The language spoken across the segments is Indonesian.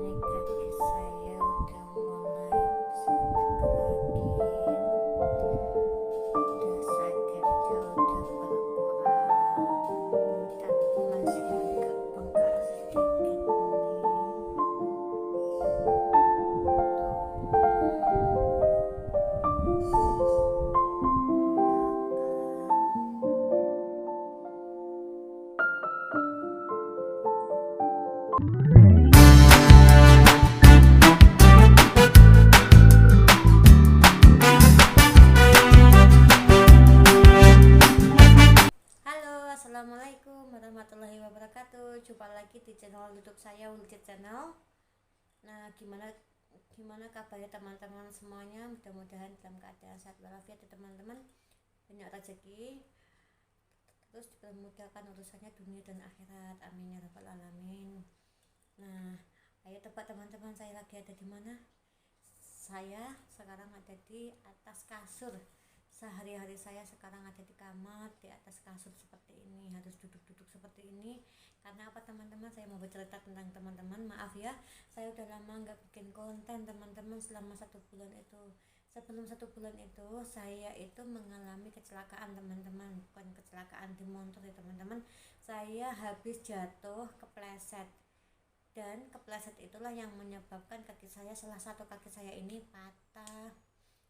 kaki saya udah mulai bisa digerakin, udah sakitnya udah berkurang, tapi masih agak bengkak sedikit nih. Ya Halo, assalamualaikum warahmatullahi wabarakatuh. Jumpa lagi di channel YouTube saya, Wulcit Channel. Nah, gimana kabarnya teman-teman semuanya? Mudah-mudahan dalam keadaan sehat walafiat ya teman-teman, banyak rezeki, terus dipermudahkan urusannya dunia dan akhirat. Amin ya rabbal alamin. Nah, ayo tebak teman-teman, saya lagi ada di mana? Saya sekarang ada di atas kasur. Sehari-hari saya sekarang ada di kamar, di atas kasur seperti ini, harus duduk-duduk seperti ini. Karena apa teman-teman, saya mau bercerita tentang teman-teman. Maaf ya, saya udah lama nggak bikin konten teman-teman, selama 1 bulan itu. Sebelum 1 bulan itu saya itu mengalami kecelakaan teman-teman. Bukan kecelakaan di motor ya teman-teman, saya habis jatuh kepleset, dan kepleset itulah yang menyebabkan kaki saya, salah satu kaki saya ini patah.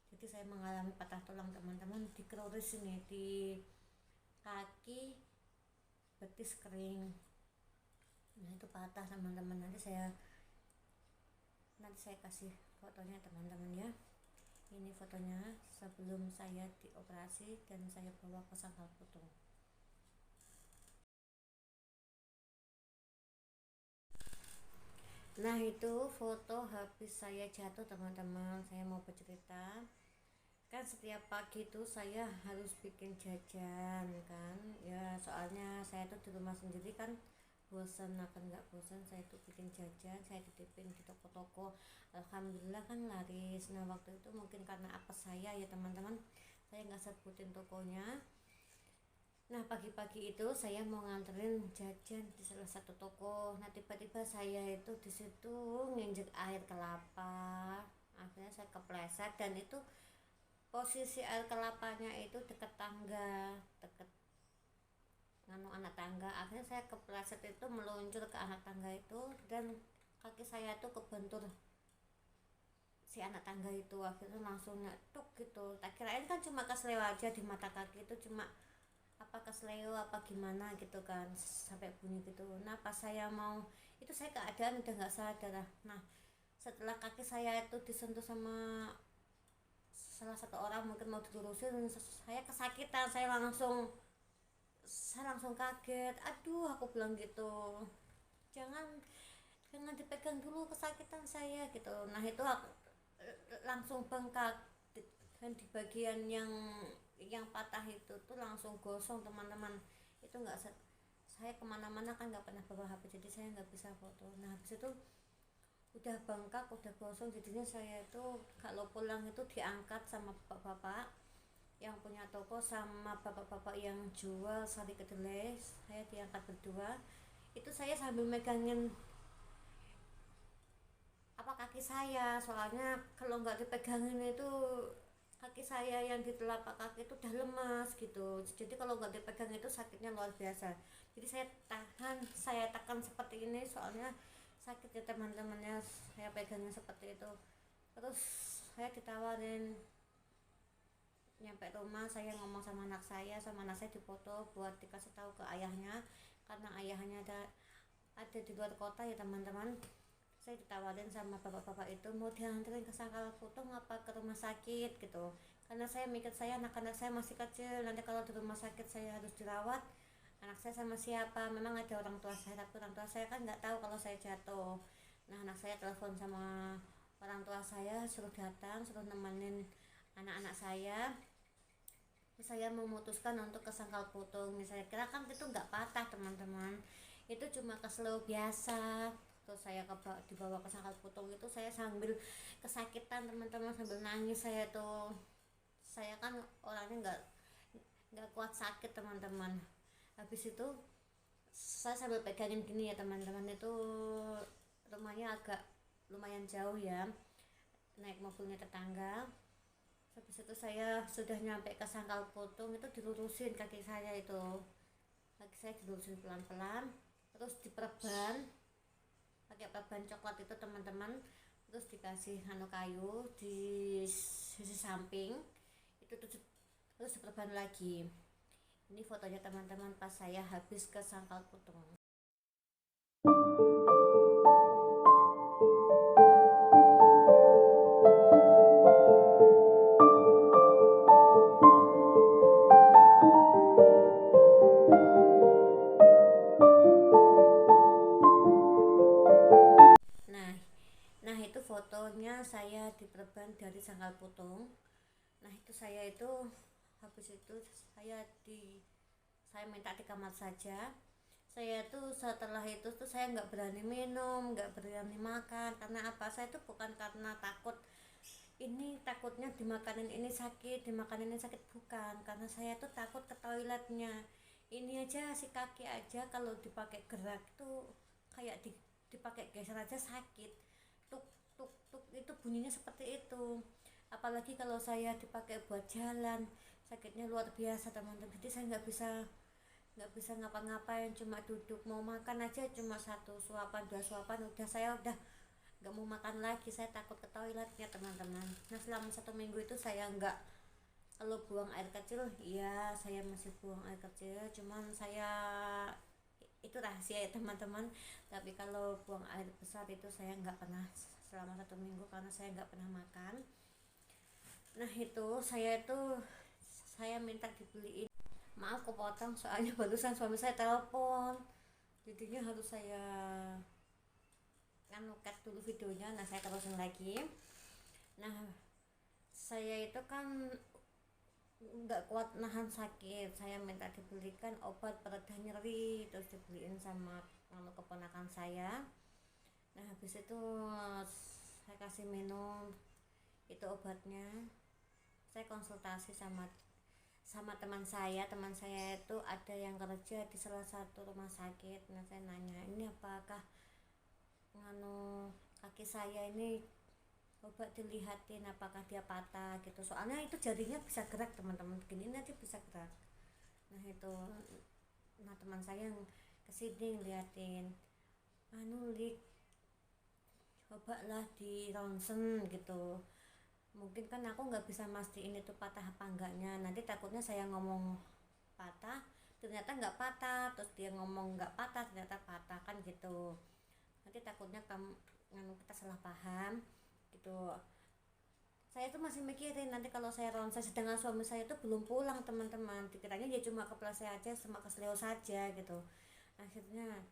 Jadi saya mengalami patah tulang teman-teman, di kroris ini, di kaki betis kering. Nah itu patah teman-teman. Nanti saya kasih fotonya teman-teman ya. Ini fotonya sebelum saya dioperasi dan saya bawa ke sangkal putung. Nah itu foto habis saya jatuh teman-teman. Saya mau bercerita, kan setiap pagi itu saya harus bikin jajan kan ya, soalnya saya tuh di rumah sendiri kan, bosan akan nggak bosan, saya tuh bikin jajan, saya titipin di toko-toko, alhamdulillah kan laris. Nah waktu itu mungkin karena apa saya ya teman-teman, saya nggak sebutin tokonya. Nah pagi-pagi itu saya mau nganterin jajan di salah satu toko. Nah tiba-tiba saya itu di situ nginjek air kelapa, akhirnya saya kepleset, dan itu posisi air kelapanya itu deket tangga, deket anak tangga. Akhirnya saya kepleset itu meluncur ke anak tangga itu, dan kaki saya itu kebentur si anak tangga itu. Akhirnya langsung nyetuk gitu. Tak kirain kan cuma kesleo aja di mata kaki itu, cuma apa kesleo apa gimana gitu kan, sampai bunyi gitu. Nah pas saya mau itu, saya keadaan udah nggak sadar. Nah setelah kaki saya itu disentuh sama salah satu orang, mungkin mau dilurusin, saya kesakitan, saya langsung kaget. Aduh aku bilang gitu, jangan jangan dipegang dulu, kesakitan saya gitu. Nah itu aku langsung bengkak, dan di bagian yang patah itu tuh langsung gosong teman-teman. Itu nggak, saya kemana-mana kan nggak pernah bawa HP, jadi saya nggak bisa foto. Nah habis itu udah bengkak, udah gosong, jadinya saya itu kalau pulang itu diangkat sama bapak-bapak yang punya toko, sama bapak-bapak yang jual sari kedelai. Saya diangkat berdua, itu saya sambil megangin apa kaki saya, soalnya kalau nggak dipegangin itu kaki saya yang di telapak kaki itu udah lemas gitu. Jadi kalau nggak dipegang itu sakitnya luar biasa. Jadi saya tekan seperti ini, soalnya sakit ya teman-temannya, saya pegangnya seperti itu. Terus saya ditawarin, nyampe rumah saya ngomong sama anak saya dipoto buat dikasih tahu ke ayahnya, karena ayahnya ada di luar kota ya teman-teman. Saya ditawarin sama bapak-bapak itu mau dianterin ke Sangkal Putung apa ke rumah sakit gitu, karena saya mikir, saya anak-anak saya masih kecil, nanti kalau di rumah sakit saya harus dirawat, anak saya sama siapa. Memang ada orang tua saya, tapi orang tua saya kan nggak tahu kalau saya jatuh. Nah anak saya telepon sama orang tua saya, suruh datang, suruh nemenin anak-anak saya. Terus saya memutuskan untuk ke Sangkal Putung. Saya kira kan itu nggak patah teman-teman, itu cuma kesleo biasa. Terus saya dibawa ke Sangkal Putung itu, saya sambil kesakitan teman-teman, sambil nangis. Saya kan orangnya nggak kuat sakit teman-teman. Habis itu saya sambil pegangin gini ya teman-teman, itu rumahnya agak lumayan jauh ya, naik mobilnya tetangga. Habis itu saya sudah nyampe ke Sangkal Putung, itu dilurusin kaki saya, dilurusin pelan-pelan, terus diperban pakai perban coklat itu teman-teman, terus dikasih kayu di sisi samping itu, terus diperban lagi. Ini fotonya teman-teman pas saya habis ke Sangkal Putung. Nah itu fotonya saya diperban dari Sangkal Putung. Nah itu saya itu habis itu saya minta di kamar saja. Saya tuh setelah itu tuh saya nggak berani minum, nggak berani makan. Karena apa? Saya tuh bukan karena takutnya dimakanin ini sakit, bukan. Karena saya tuh takut ke toiletnya. Ini aja si kaki aja kalau dipakai gerak tuh kayak dipakai geser aja sakit. Tuk tuk tuk itu bunyinya seperti itu. Apalagi kalau saya dipakai buat jalan, sakitnya luar biasa teman-teman. Jadi saya nggak bisa ngapa-ngapain, cuma duduk. Mau makan aja cuma 1 suapan 2 suapan udah nggak mau makan lagi, saya takut ke toiletnya teman-teman. Nah selama 1 minggu itu saya nggak, kalau buang air kecil iya saya masih buang air kecil, cuman saya itu rahasia ya teman-teman. Tapi kalau buang air besar itu saya nggak pernah selama 1 minggu, karena saya nggak pernah makan. Nah itu saya minta dibeliin, maaf kepotong soalnya barusan suami saya telepon, jadinya harus saya cut dulu videonya. Nah saya terusin lagi. Nah saya itu kan nggak kuat nahan sakit, saya minta dibelikan obat pereda nyeri, terus dibeliin sama keponakan saya. Nah habis itu saya kasih minum itu obatnya. Saya konsultasi sama teman saya itu ada yang kerja di salah satu rumah sakit. Nah saya nanya, ini apakah kaki saya ini coba dilihatin apakah dia patah gitu, soalnya itu jarinya bisa gerak teman-teman, begini nanti bisa gerak. Nah teman saya yang kesini ngeliatin, Lik, coba lah di ronsen gitu, mungkin kan aku nggak bisa mastiin itu patah apa enggaknya, nanti takutnya saya ngomong patah ternyata nggak patah, terus dia ngomong nggak patah ternyata patah kan gitu, nanti takutnya kita salah paham gitu. Saya tuh masih mikirin nanti kalau saya ronsen, sedangkan suami saya tuh belum pulang teman-teman, dikiranya dia cuma kepleset aja sama kesleo saja gitu. Akhirnya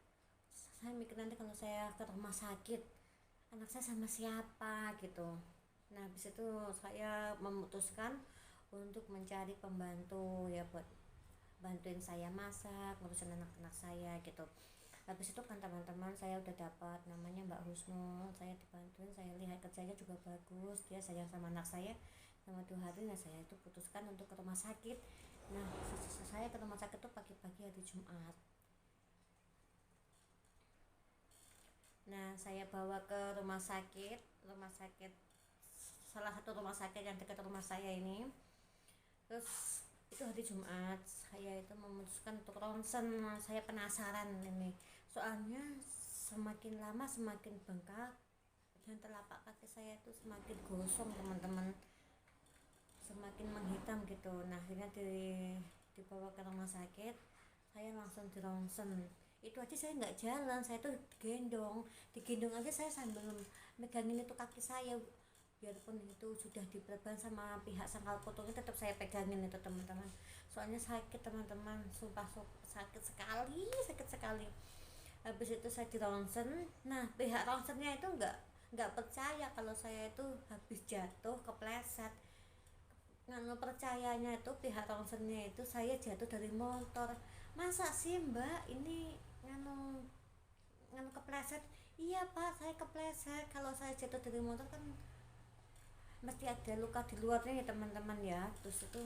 saya mikir nanti kalau saya ke rumah sakit anak saya sama siapa gitu. Nah habis itu saya memutuskan untuk mencari pembantu ya, buat bantuin saya masak, ngurusin anak-anak saya gitu. Habis itu kan teman-teman saya udah dapat, namanya Mbak Husnul, saya dibantuin, saya lihat kerjanya juga bagus, dia sayang sama anak saya. Selama 2 hari nah saya itu putuskan untuk ke rumah sakit. Nah saya ke rumah sakit tuh pagi-pagi hari Jumat. Nah saya bawa ke rumah sakit salah satu rumah sakit yang dekat rumah saya ini. Terus itu hari Jumat saya itu memutuskan untuk ronsen. Saya penasaran ini, soalnya semakin lama semakin bengkak dan telapak kaki saya itu semakin gosong teman-teman, semakin menghitam gitu. Nah akhirnya dibawa ke rumah sakit, saya langsung di ronsen. Itu aja saya nggak jalan, saya tuh digendong aja, saya sambil megangin itu kaki saya, biarpun itu sudah diperban sama pihak Sangkal Putung tetap saya pegangin itu teman-teman, soalnya sakit teman-teman, sumpah sakit sekali. Habis itu saya di ronsen. Nah pihak ronsennya itu nggak percaya kalau saya itu habis jatuh kepleset. Percayanya itu pihak ronsennya itu saya jatuh dari motor. Masa sih mbak ini kepleset? Iya pak, saya kepleset. Kalau saya jatuh dari motor kan mesti ada luka di luarnya ya teman-teman ya. Terus itu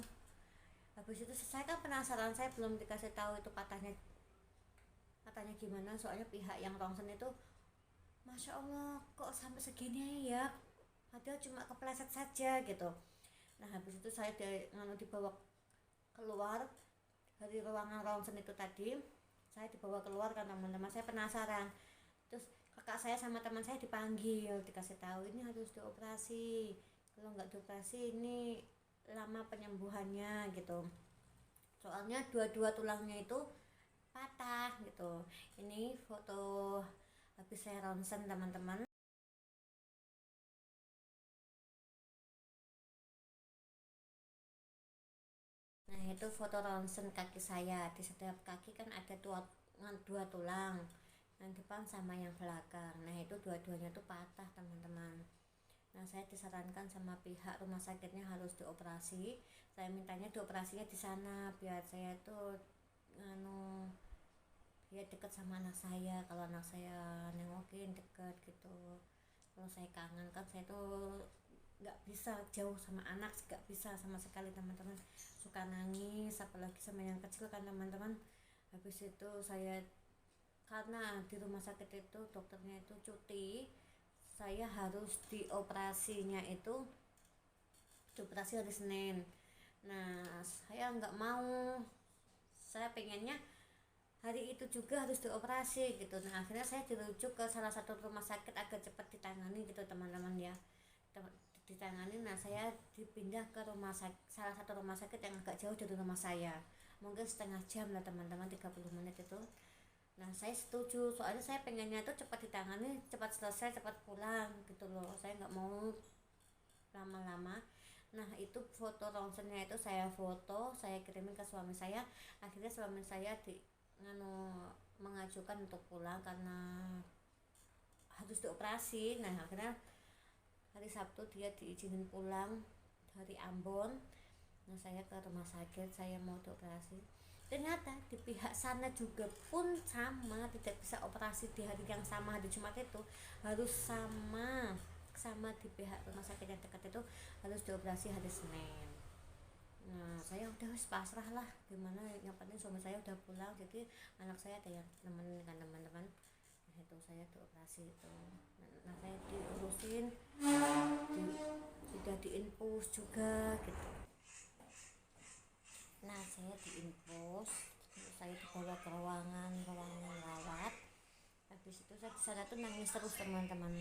habis itu saya kan penasaran, saya belum dikasih tahu itu patahnya gimana, soalnya pihak yang ronsen itu Masya Allah kok sampai segini ya, padahal cuma kepleset saja gitu. Nah habis itu saya dibawa keluar dari ruangan ronsen itu tadi. Saya dibawa keluar karena teman-teman saya penasaran. Terus kakak saya sama teman saya dipanggil, dikasih tahu ini harus dioperasi, kalau nggak dioperasi ini lama penyembuhannya gitu, soalnya dua-dua tulangnya itu patah gitu. Ini foto habis saya ronsen teman-teman. Nah itu foto ronsen kaki saya, di setiap kaki kan ada dua tulang, yang depan sama yang belakang. Nah itu dua-duanya tuh patah teman-teman. Nah saya disarankan sama pihak rumah sakitnya harus dioperasi. Saya mintanya dioperasinya di sana biar saya tuh anu biar deket sama anak saya, kalau anak saya nengokin deket gitu. Kalau saya kangen kan saya tuh nggak bisa jauh sama anak, nggak bisa sama sekali teman-teman, suka nangis apalagi sama yang kecil kan teman-teman. Habis itu saya karena di rumah sakit itu dokternya itu cuti, saya harus dioperasi hari Senin. Nah saya nggak mau, saya pengennya hari itu juga harus dioperasi gitu. Nah akhirnya saya dirujuk ke salah satu rumah sakit agar cepat ditangani gitu teman-teman ya, ditangani. Nah saya dipindah ke salah satu rumah sakit yang agak jauh dari rumah saya, mungkin setengah jam lah teman-teman, 30 menit itu. Nah saya setuju, soalnya saya pengennya tuh cepat ditangani, cepat selesai, cepat pulang gitu loh, saya nggak mau lama-lama. Nah itu foto ronsennya itu saya foto, saya kirimin ke suami saya. Akhirnya suami saya mengajukan untuk pulang karena harus dioperasi. Nah akhirnya hari Sabtu dia diizinin pulang dari Ambon. Nah saya ke rumah sakit, saya mau dioperasi. Ternyata di pihak sana juga pun sama, tidak bisa operasi di hari yang sama, hari Jumat itu harus sama di pihak rumah sakit yang dekat itu harus dioperasi hari Senin. Nah saya udah pasrah lah, gimana yang penting suami saya udah pulang, jadi anak saya ada yang nemenin kan teman-teman. Nah itu saya dioperasi itu. Nah saya diurusin, sudah diinfus juga gitu. Nah saya diinfus, saya dibawa ke ruangan rawat. Habis itu saya di sana tuh nangis terus teman-teman,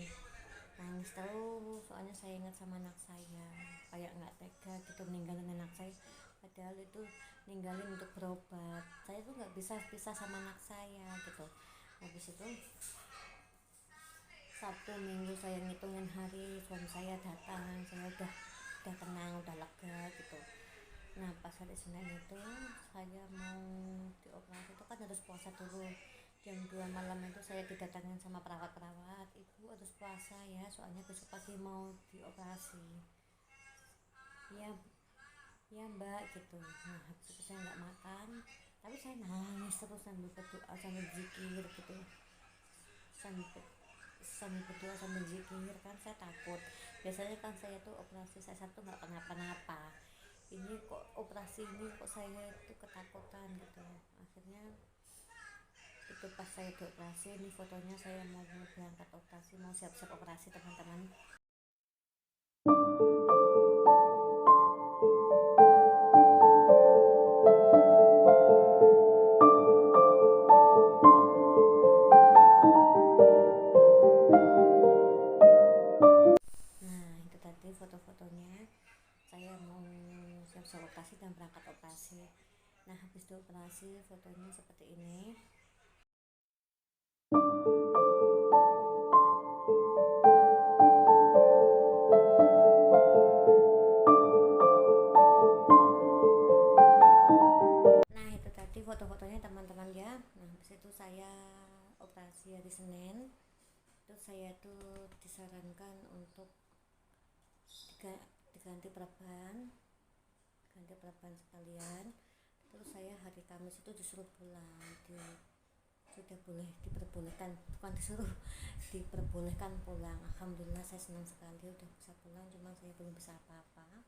nangis terus, soalnya saya ingat sama anak saya, kayak nggak tega gitu ninggalin anak saya, padahal itu ninggalin untuk berobat. Saya tuh nggak bisa pisah sama anak saya gitu. Habis itu Sabtu Minggu saya ngitungin hari, suami saya datang, saya udah tenang, udah lega gitu. Nah pas hari Senin itu saya mau dioperasi itu kan harus puasa dulu. Jam 2 malam itu saya didatangin sama perawat-perawat, ibu harus puasa ya soalnya besok pagi mau dioperasi. Ya ya mbak gitu. Nah habis itu saya nggak makan, tapi saya nangis terus sambil berdoa sambil zikir gitu, sambil sambil berdoa sambil zikir kan saya takut. Biasanya kan saya tuh operasi saya satu nggak kenapa-napa, ini kok operasi ini kok saya itu ketakutan gitu. Akhirnya itu pas saya dioperasi, ini fotonya saya mau berangkat operasi, mau siap-siap operasi teman-teman. Nah itu tadi foto-fotonya, saya mau siap-siap operasi dan berangkat operasi. Nah habis dioperasi fotonya seperti ini. Nah itu tadi foto-fotonya teman-teman ya. Nah habis itu saya operasi hari Senin. Terus saya tuh disarankan untuk diganti perban, sekalian. Terus saya hari Kamis itu disuruh pulang, sudah diperbolehkan, bukan disuruh, diperbolehkan pulang. Alhamdulillah saya senang sekali udah bisa pulang, cuma saya belum bisa apa-apa.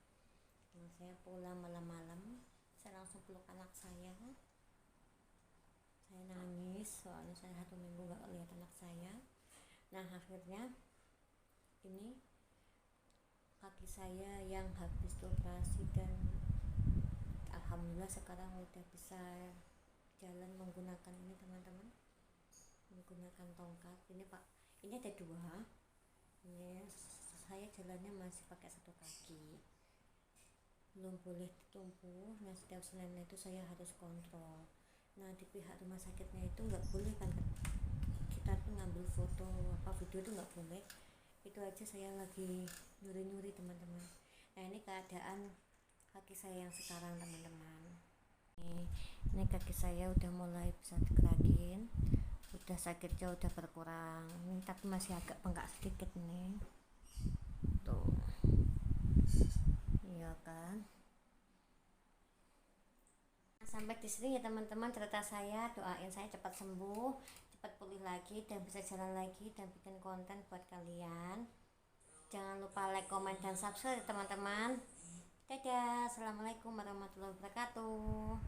Nah, saya pulang malam-malam, saya langsung peluk anak saya nangis soalnya saya 1 minggu gak lihat anak saya. Nah akhirnya ini kaki saya yang habis operasi dan alhamdulillah sekarang udah bisa jalan menggunakan ini teman-teman, menggunakan tongkat. Ini pak, ini ada dua, ini saya jalannya masih pakai satu kaki, belum boleh ditumpu. Nah setiap Senin itu saya harus kontrol. Nah di pihak rumah sakitnya itu nggak boleh kan kita tuh ngambil foto apa video tuh nggak boleh. Itu aja saya lagi nyuri-nyuri teman-teman. Nah ini keadaan kaki saya yang sekarang teman-teman. Ini kaki saya udah mulai bisa digerakin, udah sakitnya udah berkurang ini, tapi masih agak bengkak sedikit nih tuh, iya kan. Sampai di sini ya teman-teman cerita saya, doain saya cepat sembuh, cepat pulih lagi dan bisa jalan lagi dan bikin konten buat kalian. Jangan lupa like, comment, dan subscribe teman-teman. Dadah, assalamualaikum warahmatullahi wabarakatuh.